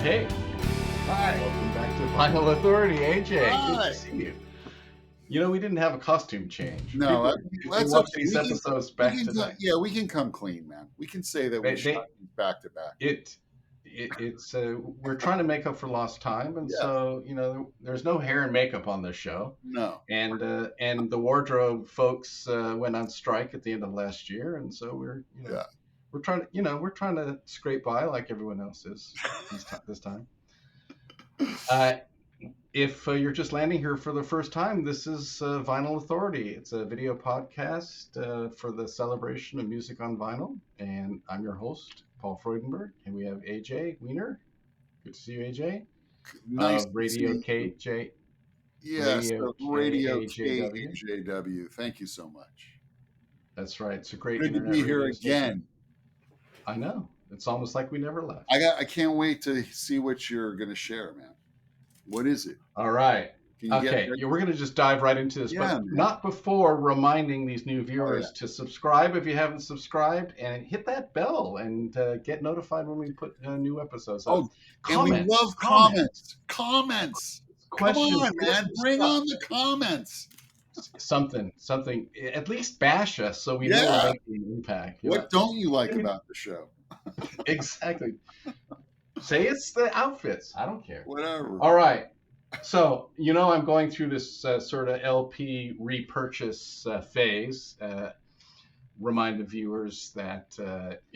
Hey, Hi. welcome back to Vinyl Authority, AJ. Hi. Good to see you. You know, we didn't have a costume change. No, People watch these episodes back to back. Yeah, we can come clean, man. We can say that we shot these back to back. It's we're trying to make up for lost time, and so there's no hair and makeup on this show. No. And the wardrobe folks went on strike at the end of last year, and so we're trying to scrape by like everyone else is this time. If you're just landing here for the first time, this is Vinyl Authority. It's a video podcast for the celebration of music on vinyl, and I'm your host, Paul Freudenberg, and we have AJ Wiener. Good to see you, AJ. Nice. RadioKAJW. Yes, RadioKAJW. Thank you so much. That's right. It's a great Good to be here again. I know. It's almost like we never left. I can't wait to see what you're going to share, man. What is it? All right. Okay. We're going to just dive right into this, but not before reminding these new viewers to subscribe if you haven't subscribed, and hit that bell and get notified when we put new episodes up. And we love comments. Comments. Questions. Come on, man. Bring on the comments. Something. At least bash us so we know we're making an impact. What don't you like about the show? Exactly. Say it's the outfits. I don't care. Whatever. All right. So, I'm going through this sort of LP repurchase phase. Remind the viewers that,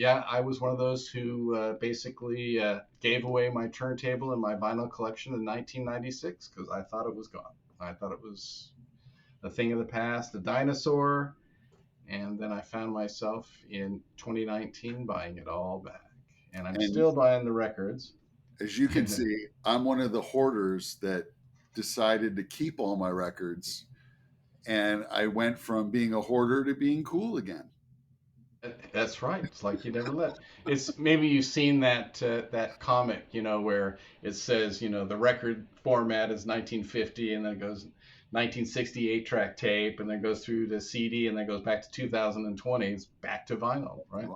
I was one of those who basically gave away my turntable and my vinyl collection in 1996 because I thought it was gone. I thought it was a thing of the past, a dinosaur. And then I found myself in 2019 buying it all back. And I'm still buying the records. As you can see, I'm one of the hoarders that decided to keep all my records. And I went from being a hoarder to being cool again. That's right. It's like you never left. It's maybe you've seen that comic, where it says, the record format is 1950 and then it goes 1968 track tape and then goes through to CD and then goes back to 2020. It's back to vinyl, right?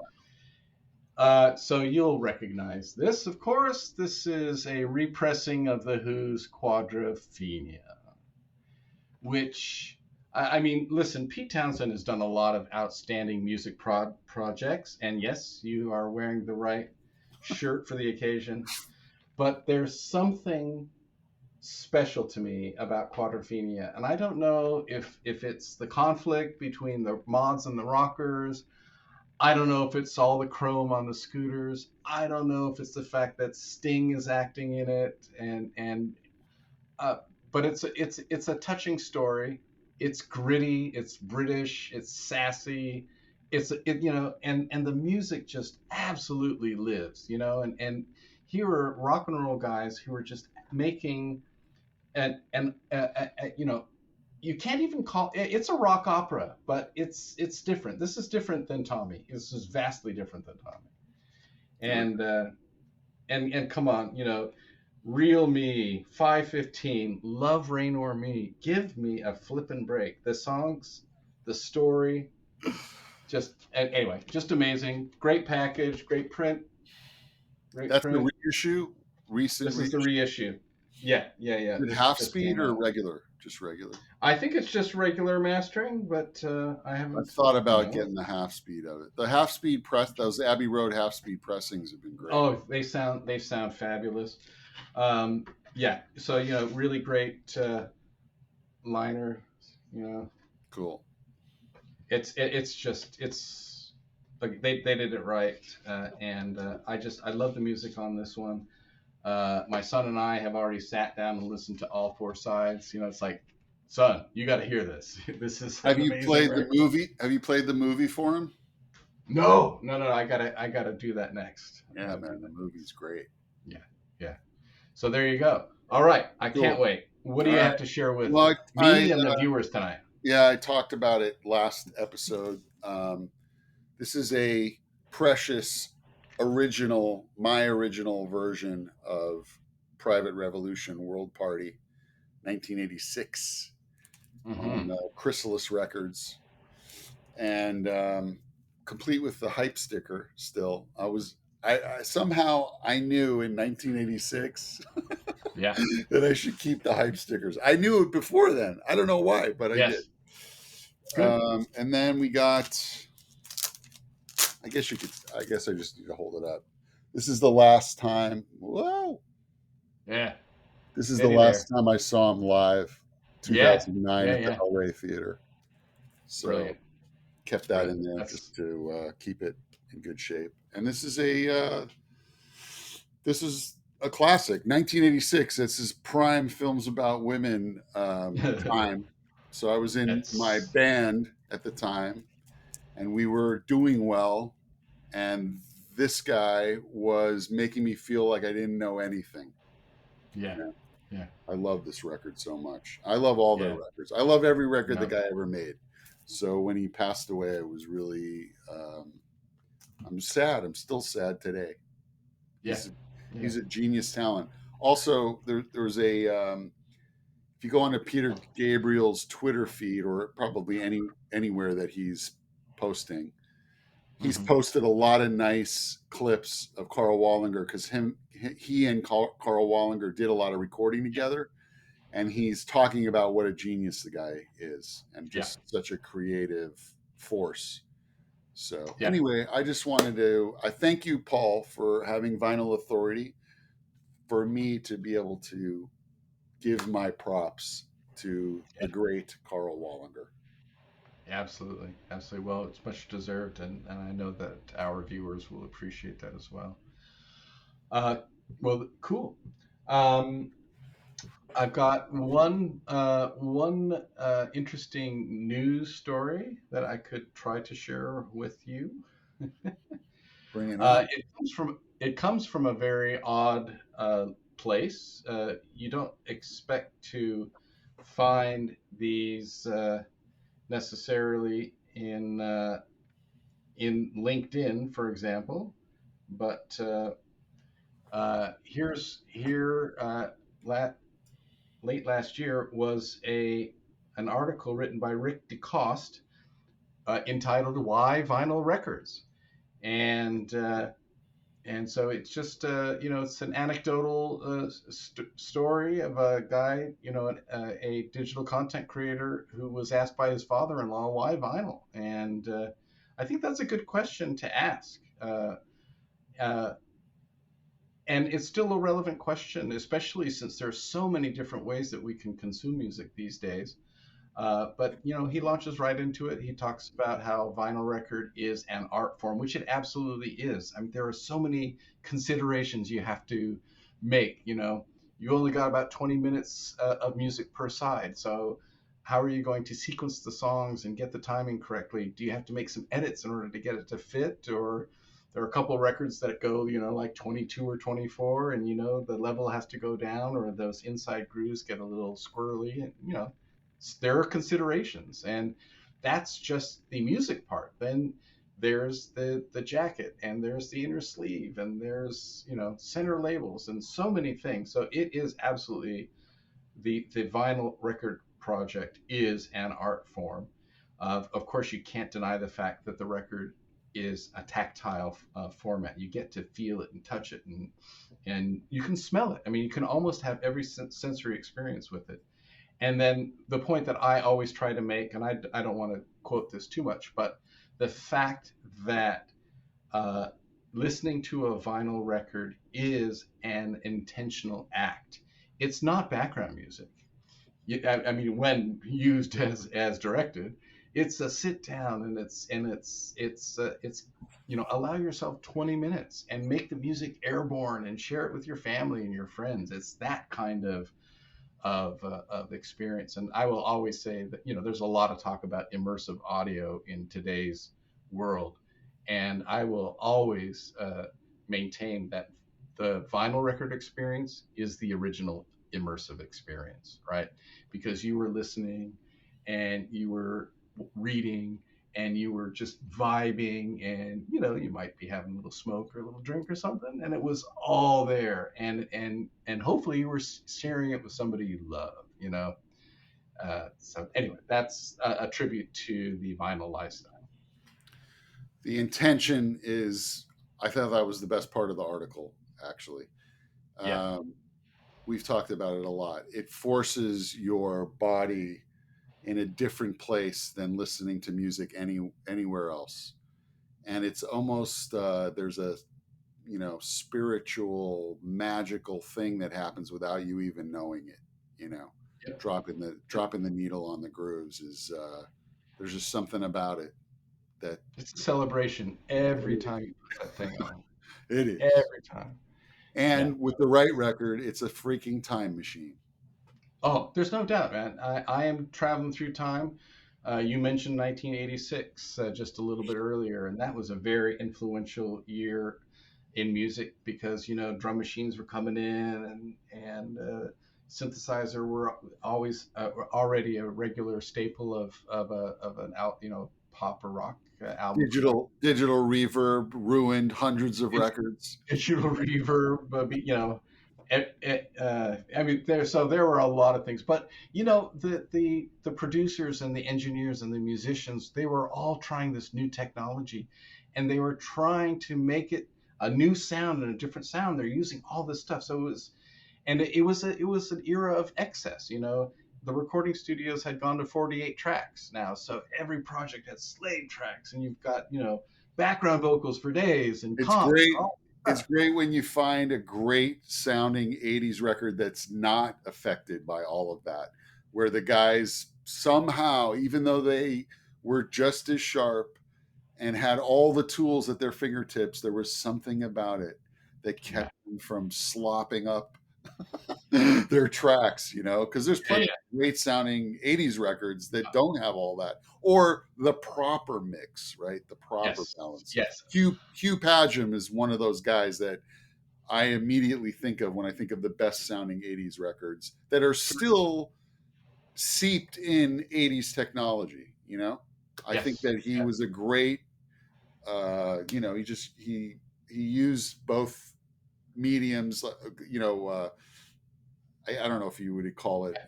So you'll recognize this. Of course, this is a repressing of The Who's Quadrophenia, which, I mean, listen, Pete Townsend has done a lot of outstanding music projects, and yes, you are wearing the right shirt for the occasion, but there's something special to me about Quadrophenia, and I don't know if it's the conflict between the mods and the rockers. I don't know if it's all the chrome on the scooters. I don't know if it's the fact that Sting is acting in it, but it's a touching story. It's gritty. It's British. It's sassy. And the music just absolutely lives. And here are rock and roll guys who are just making you can't even call it's a rock opera, but it's different. This is different than Tommy. This is vastly different than Tommy. And come on, Real Me, 515, Love Rain or Me, give me a flippin' break. The songs, the story, just amazing. Great package, great print. That's the reissue. This is the reissue. Yeah. Is it half speed or regular? Just regular. I think it's just regular mastering, but I haven't. I've thought about getting the half speed of it. The half speed press, those Abbey Road half speed pressings have been great. Oh, they sound fabulous. So really great liner. Cool. It's like they did it right, and I love the music on this one. My son and I have already sat down and listened to all four sides. It's like, son, you got to hear this. This is. Have you played the movie? Have you played the movie for him? No. I gotta do that next. Yeah, man, the movie's great. Yeah. So there you go. All right, I can't wait. What do you have to share with me and the viewers tonight? Yeah, I talked about it last episode. This is a precious. My original version of Private Revolution World Party 1986 on Chrysalis Records, and complete with the hype sticker still. I somehow I knew in 1986 Yeah. that I should keep the hype stickers. I knew it before then. I don't know why, but I did. Yes. Good. And then we got. I guess you could. I guess I just need to hold it up. This is the last time. Whoa! Yeah. This is the Steady there. last time I saw him live, Yeah. 2009 Yeah. at the Yeah. El Rey Theater. So Brilliant. kept that Brilliant. in there That's just to keep it in good shape. And this is a classic, 1986. This is prime films about women time. So I was in my that's band at the time, and we were doing well. And this guy was making me feel like I didn't know anything. yeah. You know, Yeah. I love this record so much. I love all their Yeah. records. I love every record the No. guy ever made. So when he passed away, it was really. I'm sad. I'm still sad today. Yeah. He's Yeah. he's a genius talent. Also, there was a if you go onto Peter Gabriel's Twitter feed or probably anywhere that he's posting, he's Hmm. posted a lot of nice clips of Carl Wallinger because he and Carl Wallinger did a lot of recording Yeah. together, and he's talking about what a genius the guy is and Yeah. just such a creative force. So Yeah. anyway, I just wanted to I thank you, Paul, for having Vinyl Authority for me to be able to give my props to the Yeah. great Carl Wallinger. Absolutely. Absolutely. Well, it's much deserved, and I know that our viewers will appreciate that as well. Uh, well, cool. Um, I've got one interesting news story that I could try to share with you. Bring it on. It comes from a very odd place. You don't expect to find these necessarily in LinkedIn, for example, but here la- late last year was a an article written by Rick DeCoste entitled "Why Vinyl Records," and uh, and so it's just it's an anecdotal story of a guy, a digital content creator who was asked by his father-in-law why vinyl, and I think that's a good question to ask. Uh, and it's still a relevant question, especially since there are so many different ways that we can consume music these days. But he launches right into it. He talks about how vinyl record is an art form, which it absolutely is. I mean, there are so many considerations you have to make. You only got about 20 minutes of music per side, so how are you going to sequence the songs and get the timing correctly? Do you have to make some edits in order to get it to fit, or there are a couple of records that go, like 22 or 24, and the level has to go down, or those inside grooves get a little squirrely, and there are considerations, and that's just the music part. Then there's the jacket, and there's the inner sleeve, and there's center labels and so many things. So it is absolutely the vinyl record project is an art form. Of course, you can't deny the fact that the record is a tactile format. You get to feel it and touch it, and you can smell it. I mean, you can almost have every sensory experience with it. And then the point that I always try to make, and I don't want to quote this too much, but the fact that uh, listening to a vinyl record is an intentional act. It's not background music. I mean, when used as directed, it's a sit down, and it's allow yourself 20 minutes and make the music airborne and share it with your family and your friends. It's that kind of experience. And I will always say that there's a lot of talk about immersive audio in today's world, and I will always maintain that the vinyl record experience is the original immersive experience, right? Because you were listening, and you were reading, and you were just vibing, and you might be having a little smoke or a little drink or something, and it was all there, and hopefully you were sharing it with somebody you love. So anyway, that's a tribute to the vinyl lifestyle. The intention is I thought that was the best part of the article, actually. Yeah. Um, we've talked about it a lot. It forces your body in a different place than listening to music anywhere else, and it's almost there's a spiritual magical thing that happens without you even knowing it. You know, Yep. dropping the needle on the grooves is there's just something about it that It's a celebration every time you put that thing on. it is. Every time. Yeah. And with the right record, it's a freaking time machine. Oh, there's no doubt, man. I am traveling through time. You mentioned 1986 just a little bit earlier, and that was a very influential year in music because drum machines were coming in and synthesizer were always were already a regular staple of an out pop or rock album production. Digital reverb ruined hundreds of records. Digital reverb, I mean, there were a lot of things, but the producers and the engineers and the musicians, they were all trying this new technology, and they were trying to make it a new sound and a different sound. They're using all this stuff, so it was an era of excess. The recording studios had gone to 48 tracks now, so every project had slave tracks, and you've got background vocals for days and It's comps and great. all It's that great when you find a great sounding 80s record that's not affected by all of that, where the guys somehow, even though they were just as sharp and had all the tools at their fingertips, there was something about it that stuff. kept them from slopping up their tracks, because there's Yeah, plenty yeah, of great sounding 80s records that don't have all that or the proper mix, right? The proper yes, balance. yes, Hugh Padgham is one of those guys that I immediately think of when I think of the best sounding 80s records that are still seeped in 80s technology, I think yes, that he yeah, was a great he used both mediums, I don't know if you would call it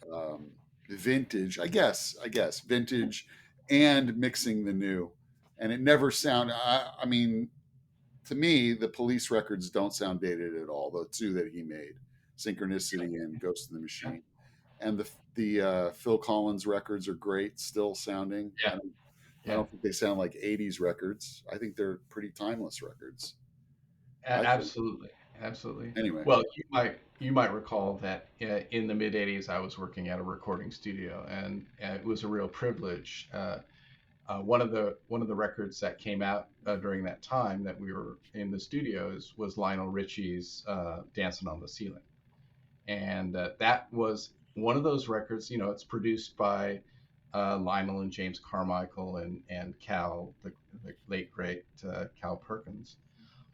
vintage. I guess vintage and mixing the new, and it never sound. I mean, to me, the Police records don't sound dated at all. The two that he made, Synchronicity and Ghost in the yeah, Machine, and the Phil Collins records are great, still sounding. yeah, I yeah. don't think they sound like '80s records. I think they're pretty timeless records. I think. Absolutely, absolutely. Anyway, Well, you might recall that in the mid '80s, I was working at a recording studio, and it was a real privilege. One of the records that came out during that time that we were in the studios was Lionel Richie's "Dancing on the Ceiling," and that was one of those records. It's produced by Lionel and James Carmichael and Cal, the late great Cal Perkins.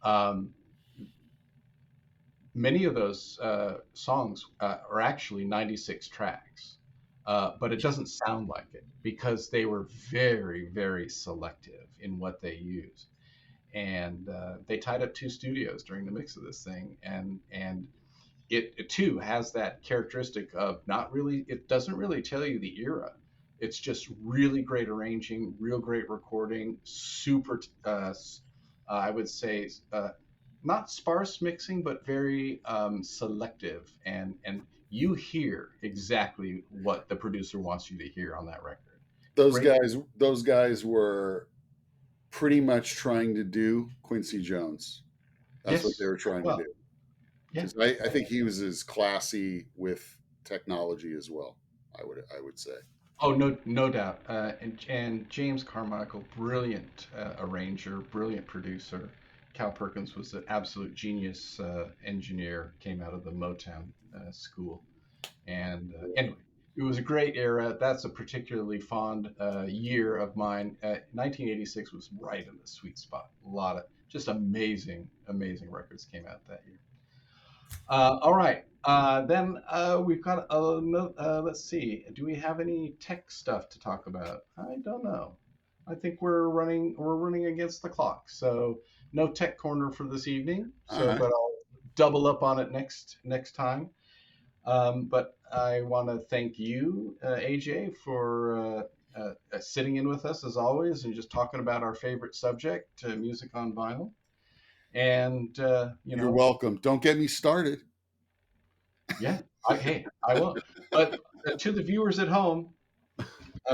Um, Many of those songs are actually 96 tracks, but it doesn't sound like it because they were very, very selective in what they used. And they tied up two studios during the mix of this thing, and it too has that characteristic of not really, it doesn't really tell you the era. It's just really great arranging, real great recording, super I would say not sparse mixing, but very selective, and you hear exactly what the producer wants you to hear on that record. those Great. guys, those guys were pretty much trying to do Quincy Jones. That's what they Yes. were trying to Well, do. yeah. Because I think he was as classy with technology as well. I would say. Oh, no, no doubt. And James Carmichael, brilliant arranger, brilliant producer. Cal Perkins was an absolute genius engineer, came out of the Motown school. And anyway, it was a great era. That's a particularly fond year of mine. 1986 was right in the sweet spot. A lot of just amazing, amazing records came out that year. All right. Then we've got let's see. Do we have any tech stuff to talk about? I don't know. I think we're running against the clock. So no tech corner for this evening. All So right. but I'll double up on it next time. But I want to thank you, AJ, for sitting in with us as always and just talking about our favorite subject, music on vinyl. And You're welcome. Don't get me started. yeah, hey, I will. But to the viewers at home,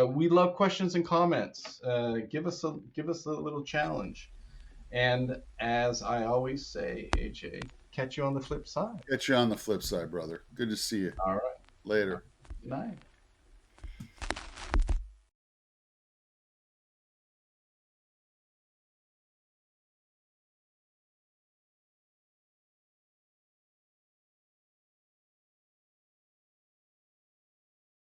we love questions and comments. Give us a little challenge. And as I always say, AJ, catch you on the flip side. Catch you on the flip side, brother. Good to see you. All right. Later. Good night.